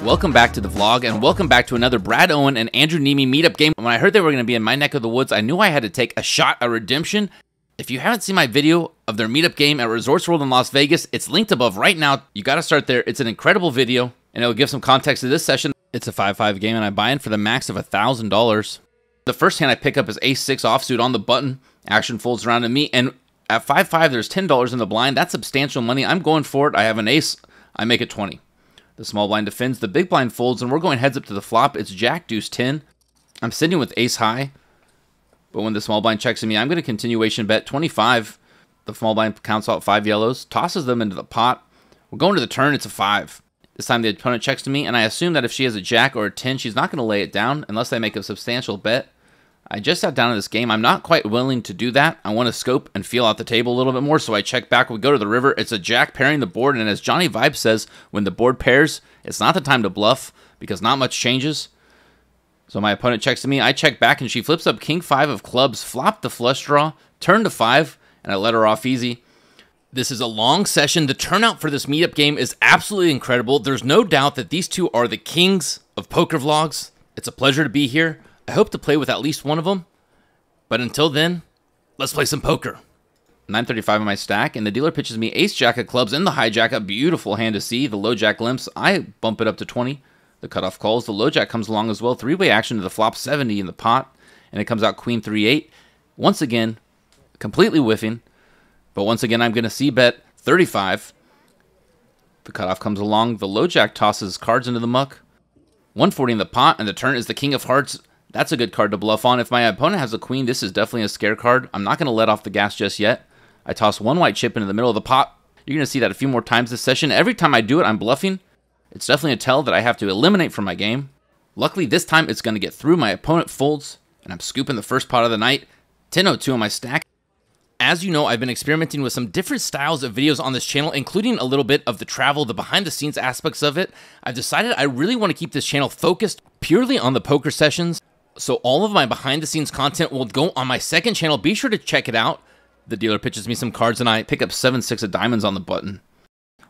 Welcome back to the vlog, and welcome back to another Brad Owen and Andrew Nemi meetup game. When I heard they were going to be in my neck of the woods, I knew I had to take a shot at redemption. If you haven't seen my video of their meetup game at Resorts World in Las Vegas, it's linked above right now. You got to start there. It's an incredible video, and it will give some context to this session. It's a 5-5 game, and I buy in for the max of $1,000. The first hand I pick up is Ace-6 offsuit on the button. Action folds around to me, and at 5-5, there's $10 in the blind. That's substantial money. I'm going for it. I have an ace. I make it 20. The small blind defends, the big blind folds, and we're going heads up to the flop. It's Jack, Deuce, 10. I'm sitting with ace high, but when the small blind checks me, I'm going to continuation bet 25. The small blind counts out 5 yellows, tosses them into the pot. We're going to the turn, it's a 5. This time the opponent checks to me, and I assume that if she has a jack or a 10, she's not going to lay it down unless I make a substantial bet. I just sat down in this game. I'm not quite willing to do that. I want to scope and feel out the table a little bit more, so I check back. We go to the river. It's a jack pairing the board, and as Johnny Vibe says, when the board pairs, it's not the time to bluff because not much changes. So my opponent checks to me. I check back, and she flips up king 5 of clubs, flop the flush draw, turn to 5, and I let her off easy. This is a long session. The turnout for this meetup game is absolutely incredible. There's no doubt that these two are the kings of poker vlogs. It's a pleasure to be here. I hope to play with at least one of them, but until then, let's play some poker. 935 on my stack, and the dealer pitches me ace-jack of clubs in the hijack, a beautiful hand to see. The low-jack limps, I bump it up to 20. The cutoff calls, the low-jack comes along as well. Three-way action to the flop, 70 in the pot, and it comes out queen 3-8. Once again, completely whiffing, but once again, I'm going to c-bet 35. The cutoff comes along, the low-jack tosses cards into the muck. 140 in the pot, and the turn is the king of hearts. That's a good card to bluff on. If my opponent has a queen, this is definitely a scare card. I'm not going to let off the gas just yet. I toss one white chip into the middle of the pot. You're going to see that a few more times this session. Every time I do it, I'm bluffing. It's definitely a tell that I have to eliminate from my game. Luckily, this time it's going to get through. My opponent folds, and I'm scooping the first pot of the night. 10-02 on my stack. As you know, I've been experimenting with some different styles of videos on this channel, including a little bit of the travel, the behind-the-scenes aspects of it. I've decided I really want to keep this channel focused purely on the poker sessions. So all of my behind-the-scenes content will go on my second channel. Be sure to check it out. The dealer pitches me some cards, and I pick up 7-6 of diamonds on the button.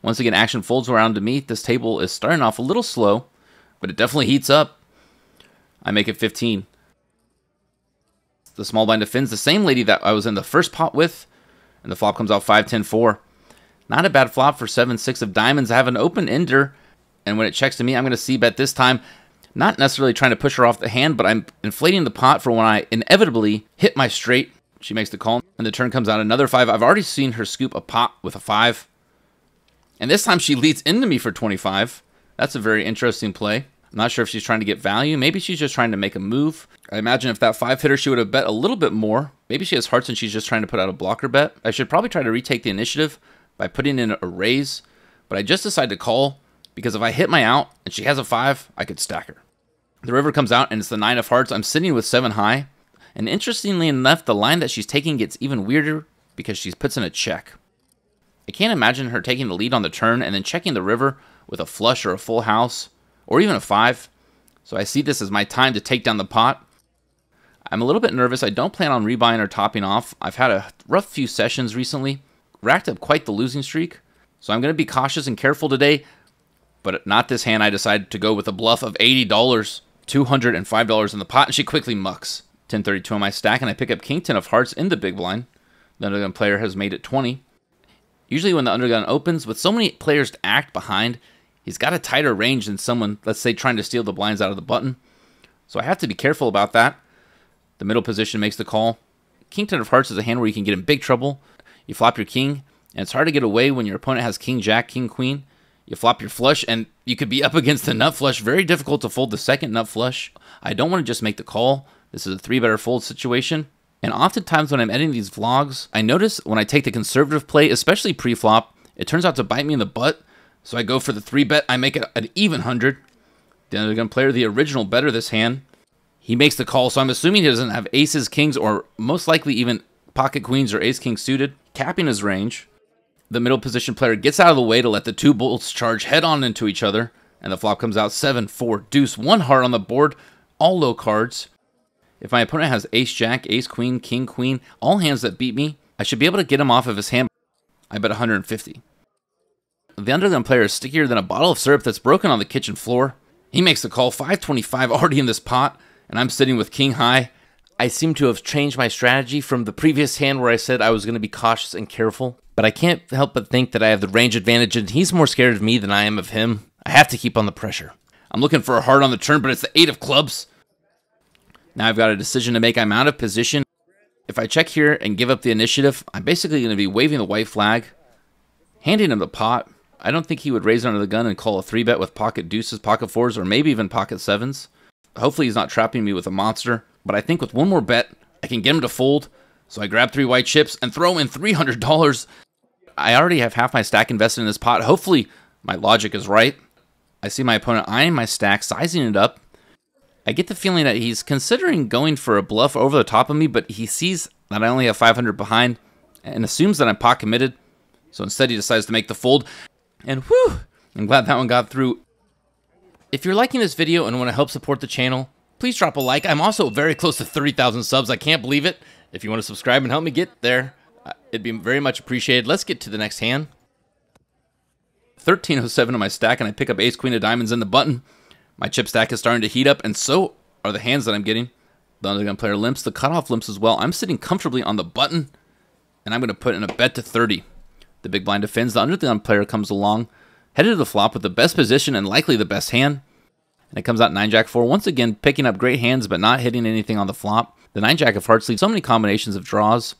Once again, action folds around to me. This table is starting off a little slow, but it definitely heats up. I make it 15. The small blind defends the same lady that I was in the first pot with, and the flop comes out 5-10-4. Not a bad flop for 7-6 of diamonds. I have an open ender, and when it checks to me, I'm going to c-bet this time. Not necessarily trying to push her off the hand, but I'm inflating the pot for when I inevitably hit my straight. She makes the call, and the turn comes out another 5. I've already seen her scoop a pot with a 5. And this time she leads into me for 25. That's a very interesting play. I'm not sure if she's trying to get value. Maybe she's just trying to make a move. I imagine if that 5 hit her, she would have bet a little bit more. Maybe she has hearts and she's just trying to put out a blocker bet. I should probably try to retake the initiative by putting in a raise, but I just decided to call because if I hit my out and she has a 5, I could stack her. The river comes out, and it's the 9 of hearts. I'm sitting with 7 high. And interestingly enough, the line that she's taking gets even weirder because she puts in a check. I can't imagine her taking the lead on the turn and then checking the river with a flush or a full house or even a 5. So I see this as my time to take down the pot. I'm a little bit nervous. I don't plan on rebuying or topping off. I've had a rough few sessions recently, racked up quite the losing streak. So I'm going to be cautious and careful today. But not this hand. I decided to go with a bluff of $80. $205 in the pot, and she quickly mucks. 1032 on my stack, and I pick up king 10 of hearts in the big blind. The undergun player has made it 20. Usually when the undergun opens, with so many players to act behind, he's got a tighter range than someone, let's say, trying to steal the blinds out of the button. So I have to be careful about that. The middle position makes the call. King 10 of hearts is a hand where you can get in big trouble. You flop your king, and it's hard to get away when your opponent has king jack, king queen. You flop your flush, and you could be up against the nut flush. Very difficult to fold the second nut flush. I don't want to just make the call. This is a 3-better fold situation. And oftentimes when I'm editing these vlogs, I notice when I take the conservative play, especially pre-flop, it turns out to bite me in the butt. So I go for the 3-bet. I make it an even 100. The undergun player, the original better this hand. He makes the call, so I'm assuming he doesn't have aces, kings, or most likely even pocket queens or ace-king suited, capping his range. The middle position player gets out of the way to let the 2 bolts charge head-on into each other, and the flop comes out 7-4 deuce, 1 heart on the board, all low cards. If my opponent has ace-jack, ace-queen, king-queen, all hands that beat me, I should be able to get him off of his hand. I bet 150. The undergun player is stickier than a bottle of syrup that's broken on the kitchen floor. He makes the call, 525 already in this pot, and I'm sitting with king high. I seem to have changed my strategy from the previous hand where I said I was going to be cautious and careful, but I can't help but think that I have the range advantage, and he's more scared of me than I am of him. I have to keep on the pressure. I'm looking for a heart on the turn, but it's the 8 of clubs. Now I've got a decision to make. I'm out of position. If I check here and give up the initiative, I'm basically going to be waving the white flag, handing him the pot. I don't think he would raise under the gun and call a 3-bet with pocket deuces, pocket fours, or maybe even pocket sevens. Hopefully he's not trapping me with a monster, but I think with one more bet, I can get him to fold. So I grab 3 white chips and throw in $300. I already have half my stack invested in this pot. Hopefully my logic is right. I see my opponent eyeing my stack, sizing it up. I get the feeling that he's considering going for a bluff over the top of me, but he sees that I only have 500 behind and assumes that I'm pot committed. So instead he decides to make the fold. And whew, I'm glad that one got through. If you're liking this video and want to help support the channel, please drop a like. I'm also very close to 30,000 subs. I can't believe it. If you want to subscribe and help me get there, it'd be very much appreciated. Let's get to the next hand. 1307 on my stack, and I pick up ace queen of diamonds in the button. My chip stack is starting to heat up, and so are the hands that I'm getting. The undergun player limps. The cutoff limps as well. I'm sitting comfortably on the button, and I'm going to put in a bet to 30. The big blind defends. The undergun player comes along, headed to the flop with the best position and likely the best hand. And it comes out 9-Jack-4. Once again, picking up great hands, but not hitting anything on the flop. The 9-Jack of hearts leaves so many combinations of draws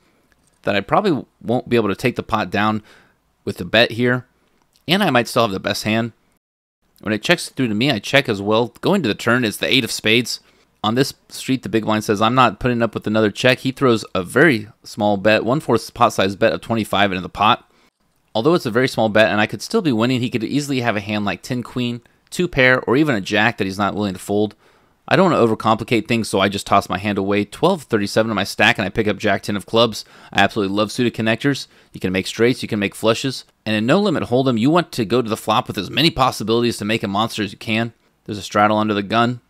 that I probably won't be able to take the pot down with the bet here. And I might still have the best hand. When it checks through to me, I check as well. Going to the turn is the 8 of spades. On this street, the big blind says, I'm not putting up with another check. He throws a very small bet, 1/4 pot size bet of 25 into the pot. Although it's a very small bet and I could still be winning, he could easily have a hand like 10 queen, 2 pair, or even a jack that he's not willing to fold. I don't want to overcomplicate things, so I just toss my hand away. 1237 on my stack, and I pick up jack 10 of clubs. I absolutely love suited connectors. You can make straights, you can make flushes. And in no limit hold'em, you want to go to the flop with as many possibilities to make a monster as you can. There's a straddle under the gun.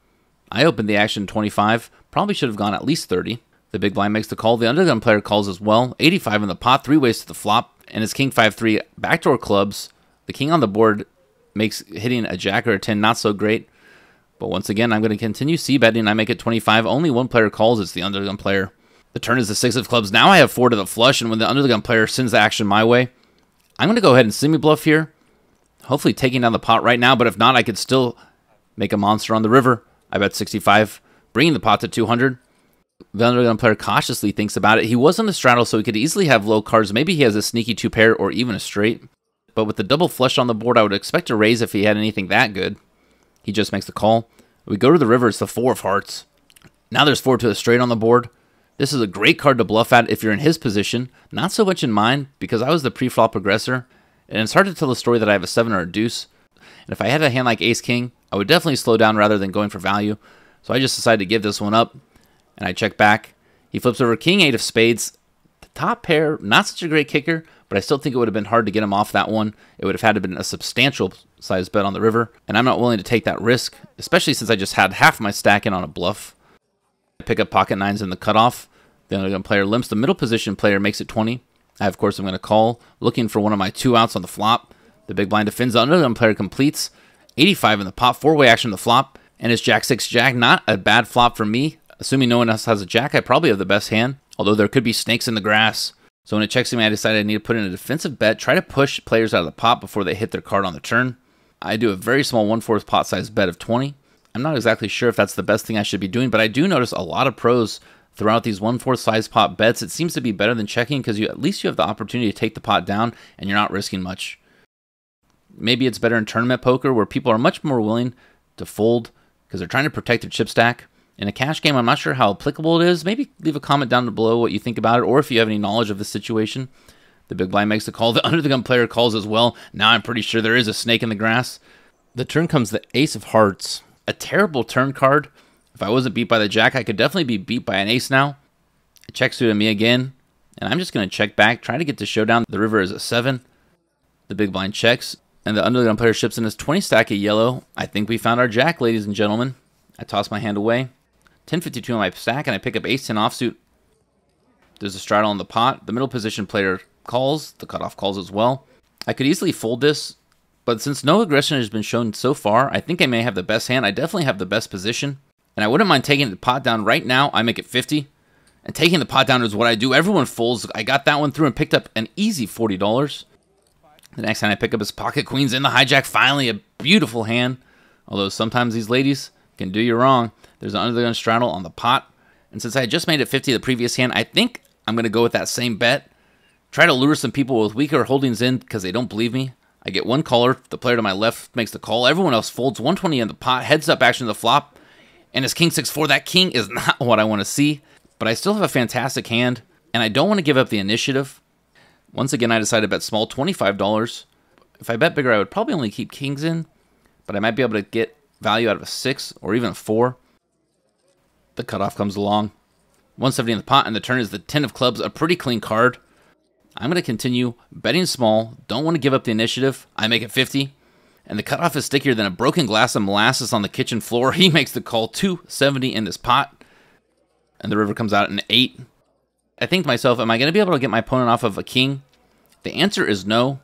I opened the action 25. Probably should have gone at least 30. The big blind makes the call. The undergun player calls as well. 85 in the pot, 3 ways to the flop. And it's king 5-3 backdoor clubs. The king on the board makes hitting a jack or a 10 not so great. But once again, I'm going to continue c-betting. I make it 25. Only one player calls. It's the undergun player. The turn is the 6 of clubs. Now I have 4 to the flush, and when the undergun player sends the action my way, I'm going to go ahead and semi-bluff here. Hopefully taking down the pot right now, but if not, I could still make a monster on the river. I bet 65, bringing the pot to 200. The undergun player cautiously thinks about it. He was on the straddle, so he could easily have low cards. Maybe he has a sneaky 2-pair or even a straight. But with the double flush on the board, I would expect to raise if he had anything that good. He just makes the call. We go to the river. It's the 4 of hearts. Now there's 4 to a straight on the board. This is a great card to bluff at if you're in his position. Not so much in mine, because I was the pre-flop aggressor. And it's hard to tell the story that I have a 7 or a deuce. And if I had a hand like ace-king, I would definitely slow down rather than going for value. So I just decided to give this one up. And I check back. He flips over king 8 of spades. The top pair, not such a great kicker, but I still think it would have been hard to get him off that one. It would have had to have been a substantial size bet on the river, and I'm not willing to take that risk, especially since I just had half my stack in on a bluff. I pick up pocket 9s in the cutoff. The undergun player limps. The middle position player makes it 20. I, of course, am going to call, looking for one of my 2 outs on the flop. The big blind defends. The undergun player completes. 85 in the pot, 4-way action on the flop, and it's jack 6 jack. Not a bad flop for me. Assuming no one else has a jack, I probably have the best hand, although there could be snakes in the grass. So when it checks me, I decided I need to put in a defensive bet, try to push players out of the pot before they hit their card on the turn. I do a very small 1/4 pot size bet of 20. I'm not exactly sure if that's the best thing I should be doing, but I do notice a lot of pros throughout these 1/4 size pot bets. It seems to be better than checking because at least you have the opportunity to take the pot down and you're not risking much. Maybe it's better in tournament poker where people are much more willing to fold because they're trying to protect their chip stack. In a cash game, I'm not sure how applicable it is. Maybe leave a comment down below what you think about it, or if you have any knowledge of the situation. The big blind makes the call. The undergun player calls as well. Now I'm pretty sure there is a snake in the grass. The turn comes the ace of hearts. A terrible turn card. If I wasn't beat by the jack, I could definitely be beat by an ace now. It checks through to me again, and I'm just going to check back, try to get to showdown. The river is a 7. The big blind checks, and the undergun player ships in his 20 stack of yellow. I think we found our jack, ladies and gentlemen. I toss my hand away. 1052 on my stack, and I pick up ace-10 offsuit. There's a straddle on the pot. The middle position player calls. The cutoff calls as well. I could easily fold this, But since no aggression has been shown so far, I think I may have the best hand. I definitely have the best position. And I wouldn't mind taking the pot down right now. I make it 50. And taking the pot down is what I do. Everyone folds. I got that one through and picked up an easy $40. The next hand I pick up is pocket queens in the hijack. Finally, a beautiful hand. Although sometimes these ladies can do you wrong. There's an under the gun straddle on the pot. And since I had just made it 50 the previous hand, I think I'm going to go with that same bet. Try to lure some people with weaker holdings in because they don't believe me. I get one caller. The player to my left makes the call. Everyone else folds. 120 in the pot. Heads up action to the flop. And it's king 6-4. That king is not what I want to see. But I still have a fantastic hand. And I don't want to give up the initiative. Once again, I decided to bet small, $25. If I bet bigger, I would probably only keep kings in. But I might be able to get value out of a 6 or even a 4. The cutoff comes along. 170 in the pot, and the turn is the 10 of clubs, a pretty clean card. I'm going to continue betting small. Don't want to give up the initiative. I make it 50. And the cutoff is stickier than a broken glass of molasses on the kitchen floor. He makes the call, 270 in this pot. And the river comes out at an 8. I think to myself, am I going to be able to get my opponent off of a king? The answer is no.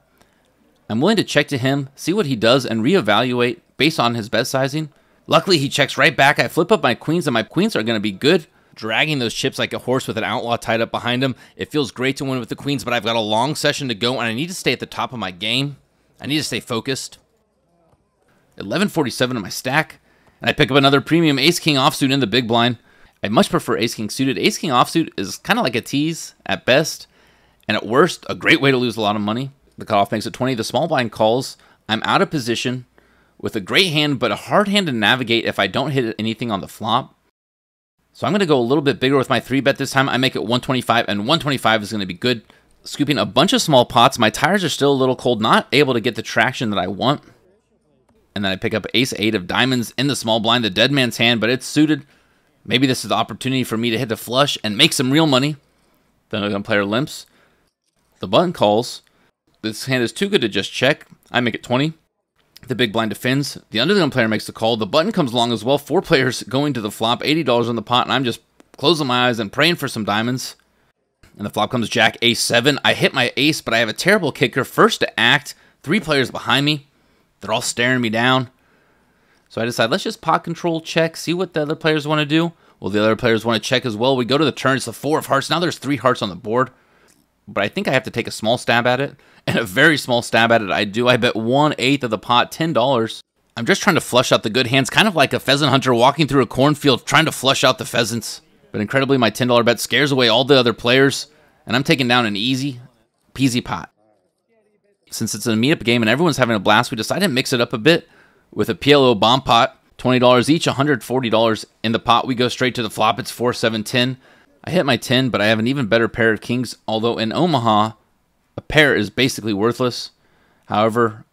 I'm willing to check to him, see what he does, and reevaluate based on his bet sizing. Luckily, he checks right back. I flip up my queens, and my queens are going to be good. Dragging those chips like a horse with an outlaw tied up behind him. It feels great to win with the queens, but I've got a long session to go, and I need to stay at the top of my game. I need to stay focused. 1147 in my stack, and I pick up another premium ace-king offsuit in the big blind. I much prefer ace-king suited. Ace-king offsuit is kind of like a tease at best, and at worst, a great way to lose a lot of money. The cutoff makes it 20. The small blind calls. I'm out of position with a great hand, but a hard hand to navigate if I don't hit anything on the flop. So I'm going to go a little bit bigger with my 3-bet this time. I make it 125, and 125 is going to be good. Scooping a bunch of small pots. My tires are still a little cold, not able to get the traction that I want. And then I pick up ace-8 of diamonds in the small blind, the dead man's hand, but it's suited. Maybe this is the opportunity for me to hit the flush and make some real money. The other player limps. The button calls. This hand is too good to just check. I make it 20. The big blind defends. The undergun player makes the call. The button comes along as well. 4 players going to the flop. $80 on the pot, and I'm just closing my eyes and praying for some diamonds. And the flop comes jack, ace 7. I hit my ace, but I have a terrible kicker. First to act. 3 players behind me. They're all staring me down. So I decide, let's just pot control, check, see what the other players want to do. Well, the other players want to check as well. We go to the turn. It's the 4 of hearts. Now there's 3 hearts on the board. But I think I have to take a small stab at it. And a very small stab at it I do. I bet 1/8 of the pot, $10. I'm just trying to flush out the good hands, kind of like a pheasant hunter walking through a cornfield trying to flush out the pheasants. But incredibly, my $10 bet scares away all the other players, and I'm taking down an easy peasy pot. Since it's a meetup game and everyone's having a blast, we decided to mix it up a bit with a PLO bomb pot. $20 each, $140 in the pot. We go straight to the flop. It's 4, 7, 10. I hit my 10, but I have an even better pair of kings, although in Omaha, a pair is basically worthless. However,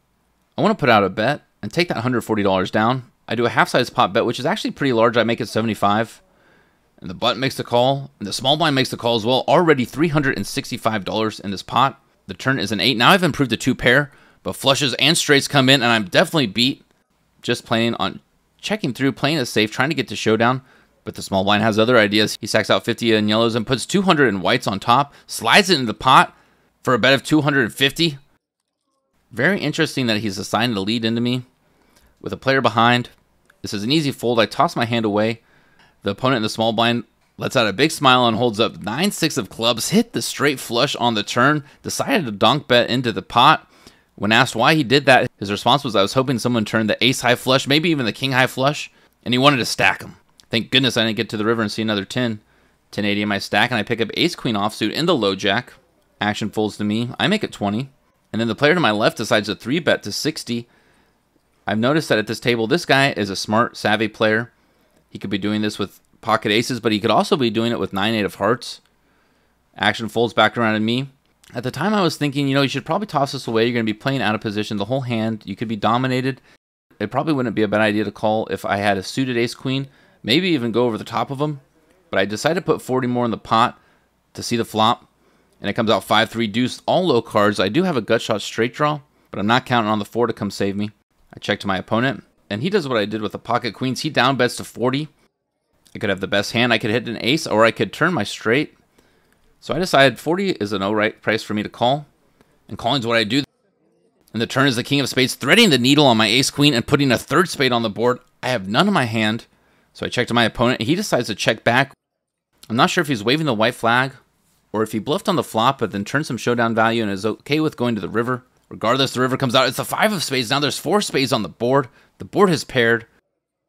I want to put out a bet and take that $140 down. I do a half-size pot bet, which is actually pretty large. I make it 75. And the button makes the call, and the small blind makes the call as well. Already $365 in this pot. The turn is an 8. Now I've improved to 2 pair, but flushes and straights come in, and I'm definitely beat. Just playing on checking through, playing it safe, trying to get to showdown. But the small blind has other ideas. He sacks out 50 in yellows and puts 200 in whites on top. Slides it into the pot for a bet of 250. Very interesting that he's assigned the lead into me with a player behind. This is an easy fold. I toss my hand away. The opponent in the small blind lets out a big smile and holds up 9-6 of clubs. Hit the straight flush on the turn. Decided to donk bet into the pot. When asked why he did that, his response was, I was hoping someone turned the ace high flush, maybe even the king high flush, and he wanted to stack them. Thank goodness I didn't get to the river and see another 10. 1080 in my stack, and I pick up ace queen offsuit in the low jack. Action folds to me. I make it 20. And then the player to my left decides to 3-bet to 60. I've noticed that at this table, this guy is a smart, savvy player. He could be doing this with pocket aces, but he could also be doing it with 9-8 of hearts. Action folds back around to me. At the time, I was thinking, you should probably toss this away. You're going to be playing out of position the whole hand. You could be dominated. It probably wouldn't be a bad idea to call if I had a suited ace-queen. Maybe even go over the top of him. But I decided to put 40 more in the pot to see the flop. And it comes out 5-3 deuce, all low cards. I do have a gut shot straight draw, but I'm not counting on the 4 to come save me. I check to my opponent, and he does what I did with the pocket queens. He down bets to 40. I could have the best hand. I could hit an ace, or I could turn my straight. So I decided 40 is an alright price for me to call. And calling is what I do. And the turn is the king of spades, threading the needle on my ace-queen and putting a third spade on the board. I have none in my hand, so I check to my opponent. He decides to check back. I'm not sure if he's waving the white flag or if he bluffed on the flop but then turned some showdown value and is okay with going to the river. Regardless, the river comes out. It's the 5 of spades. Now there's 4 spades on the board. The board has paired.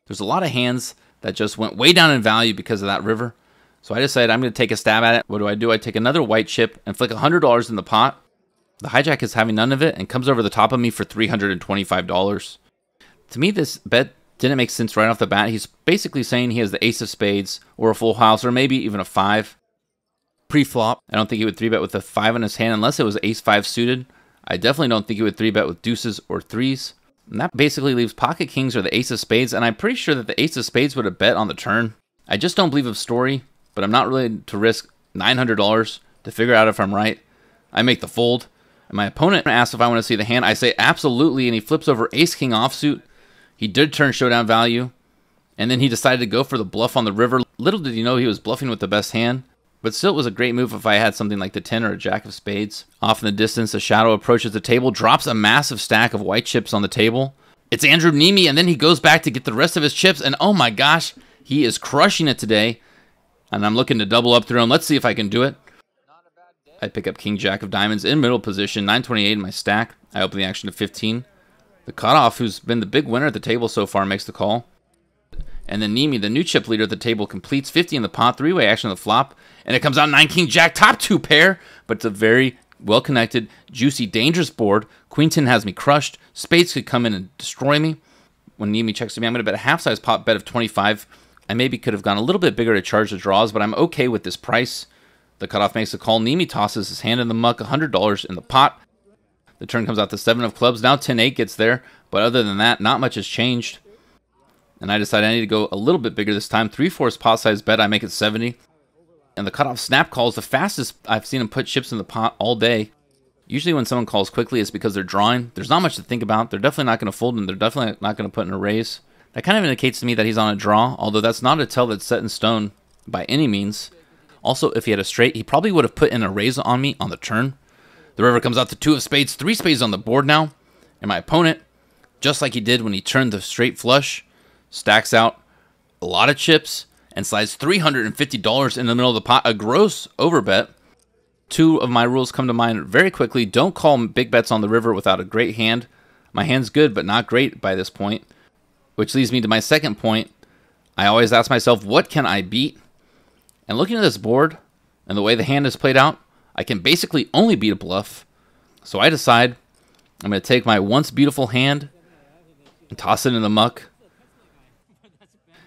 There's a lot of hands that just went way down in value because of that river. So I decided I'm going to take a stab at it. What do? I take another white chip and flick $100 in the pot. The hijack is having none of it and comes over the top of me for $325. To me, this bet didn't make sense right off the bat. He's basically saying he has the ace of spades or a full house or maybe even a 5. Pre-flop, I don't think he would 3-bet with a 5 in his hand unless it was ace-5 suited. I definitely don't think he would 3-bet with deuces or 3s. And that basically leaves pocket kings or the ace of spades, and I'm pretty sure that the ace of spades would have bet on the turn. I just don't believe of story, but I'm not really to risk $900 to figure out if I'm right. I make the fold, and my opponent asks if I want to see the hand. I say absolutely, and he flips over ace-king offsuit. He did turn showdown value, and then he decided to go for the bluff on the river. Little did he know he was bluffing with the best hand. But still, it was a great move if I had something like the 10 or a jack of spades. Off in the distance, the shadow approaches the table, drops a massive stack of white chips on the table. It's Andrew Neeme, and then he goes back to get the rest of his chips, and oh my gosh, he is crushing it today. And I'm looking to double up through him. Let's see if I can do it. I pick up king jack of diamonds in middle position, 928 in my stack. I open the action to 15. The cutoff, who's been the big winner at the table so far, makes the call. And then Neeme, the new chip leader at the table, completes 50 in the pot, 3-way action on the flop. And it comes out 9 king jack, top 2 pair. But it's a very well-connected, juicy, dangerous board. Queen 10 has me crushed. Spades could come in and destroy me. When Neeme checks to me, I'm going to bet a half-size pot bet of 25. I maybe could have gone a little bit bigger to charge the draws, but I'm okay with this price. The cutoff makes a call. Neeme tosses his hand in the muck, $100 in the pot. The turn comes out to 7 of clubs. Now 10-8 gets there. But other than that, not much has changed. And I decided I need to go a little bit bigger this time. 3/4 pot size bet. I make it 70. And the cutoff snap call is the fastest I've seen him put chips in the pot all day. Usually when someone calls quickly, it's because they're drawing. There's not much to think about. They're definitely not going to fold, and they're definitely not going to put in a raise. That kind of indicates to me that he's on a draw, although that's not a tell that's set in stone by any means. Also, if he had a straight, he probably would have put in a raise on me on the turn. The river comes out to 2 of spades, 3 spades on the board now. And my opponent, just like he did when he turned the straight flush, stacks out a lot of chips and slides $350 in the middle of the pot, a gross overbet. 2 of my rules come to mind very quickly. Don't call big bets on the river without a great hand. My hand's good, but not great by this point, which leads me to my second point. I always ask myself, what can I beat? And looking at this board and the way the hand is played out, I can basically only beat a bluff. So I decide I'm going to take my once beautiful hand and toss it in the muck.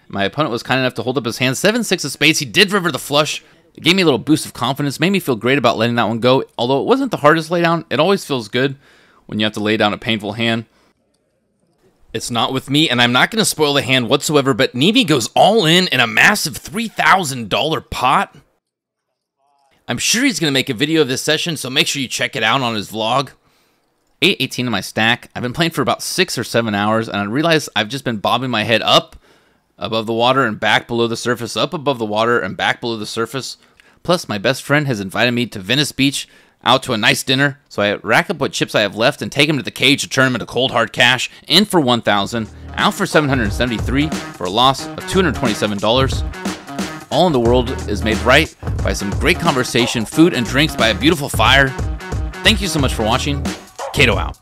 My opponent was kind enough to hold up his hand. 7-6 of spades. He did river the flush. It gave me a little boost of confidence. Made me feel great about letting that one go. Although it wasn't the hardest laydown, it always feels good when you have to lay down a painful hand. It's not with me, and I'm not going to spoil the hand whatsoever, but Neeme goes all in a massive $3,000 pot. I'm sure he's going to make a video of this session, so make sure you check it out on his vlog. 8-18 in my stack. I've been playing for about 6 or 7 hours, and I realize I've just been bobbing my head up above the water and back below the surface, up above the water and back below the surface. Plus, my best friend has invited me to Venice Beach out to a nice dinner, so I rack up what chips I have left and take him to the cage to turn him into cold hard cash. In for $1,000, out for $773 for a loss of $227. All in the world is made right by some great conversation, food, and drinks by a beautiful fire. Thank you so much for watching. Kato out.